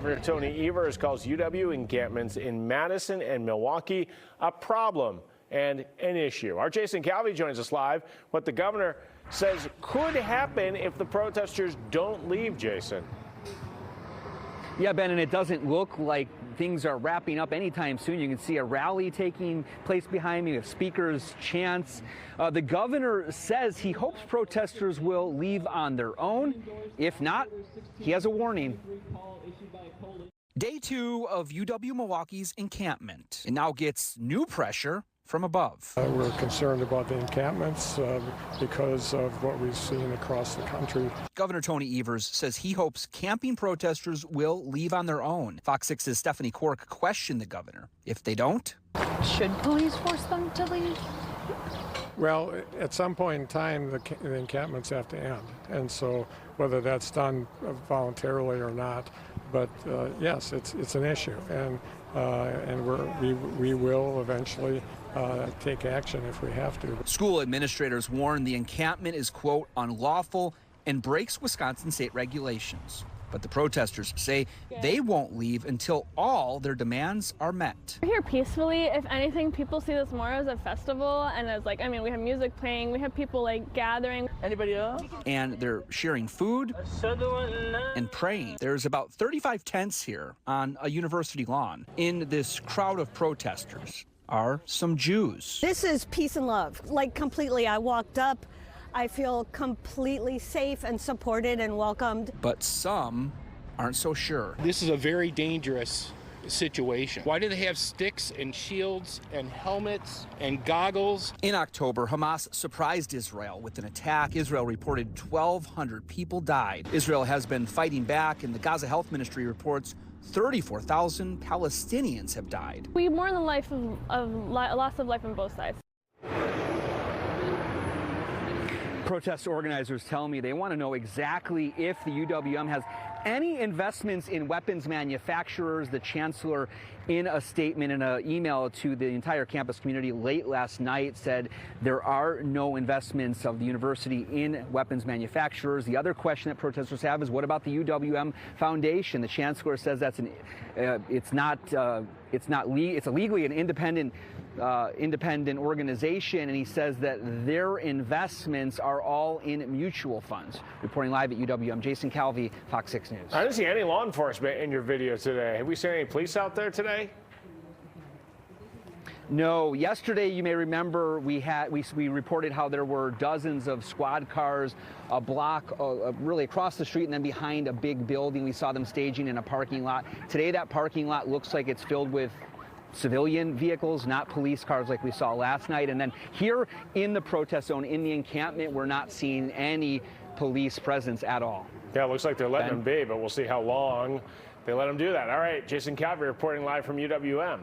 Governor Tony Evers calls UW encampments in Madison and Milwaukee a problem and an issue. Our Jason Calvi joins us live. What the governor says could happen if the protesters don't leave, Jason. Yeah, Ben, and it doesn't look like things are wrapping up anytime soon. You can see a rally taking place behind me with speakers, chants. The governor says he hopes protesters will leave on their own. If not, he has a warning. Day 2 of UW-Milwaukee's encampment. It now gets new pressure from above. We're concerned about the encampments because of what we've seen across the country. Governor Tony Evers says he hopes camping protesters will leave on their own. Fox 6's Stephanie Cork questioned the governor. If they don't? Should police force them to leave? Well, at some point in time, the encampments have to end. And so whether that's done voluntarily or not, but yes, it's an issue. And we will eventually take action if we have to. School administrators warn the encampment is, quote, unlawful and breaks Wisconsin state regulations. But the protesters say they won't leave until all their demands are met. We're here peacefully. If anything, people see this more as a festival and as we have music playing, we have people gathering. Anybody else? And they're sharing food and praying. There's about 35 tents here on a university lawn. In this crowd of protesters are some Jews. This is peace and love, completely. I walked up. I feel completely safe and supported and welcomed. But some aren't so sure. This is a very dangerous situation. Why do they have sticks and shields and helmets and goggles? In October, Hamas surprised Israel with an attack. Israel reported 1,200 people died. Israel has been fighting back, and the Gaza Health Ministry reports 34,000 Palestinians have died. We mourn the loss of life on both sides. Protest organizers tell me they want to know exactly if the UWM has any investments in weapons manufacturers. The chancellor, in a statement, in an email to the entire campus community late last night, said there are no investments of the university in weapons manufacturers. The other question that protesters have is, what about the UWM Foundation? The chancellor says it's legally an independent organization, and he says that their investments are all in mutual funds. Reporting live at UWM, Jason Calvi, Fox 6 News. I didn't see any law enforcement in your video today. Have we seen any police out there today? No. Yesterday, you may remember, we reported how there were dozens of squad cars a block really across the street and then behind a big building. We saw them staging in a parking lot. Today, that parking lot looks like it's filled with civilian vehicles, not police cars like we saw last night. And then here in the protest zone, in the encampment, we're not seeing any police presence at all. Yeah, it looks like they're letting them be, but we'll see how long they let them do that. All right, Jason Calvi reporting live from UWM.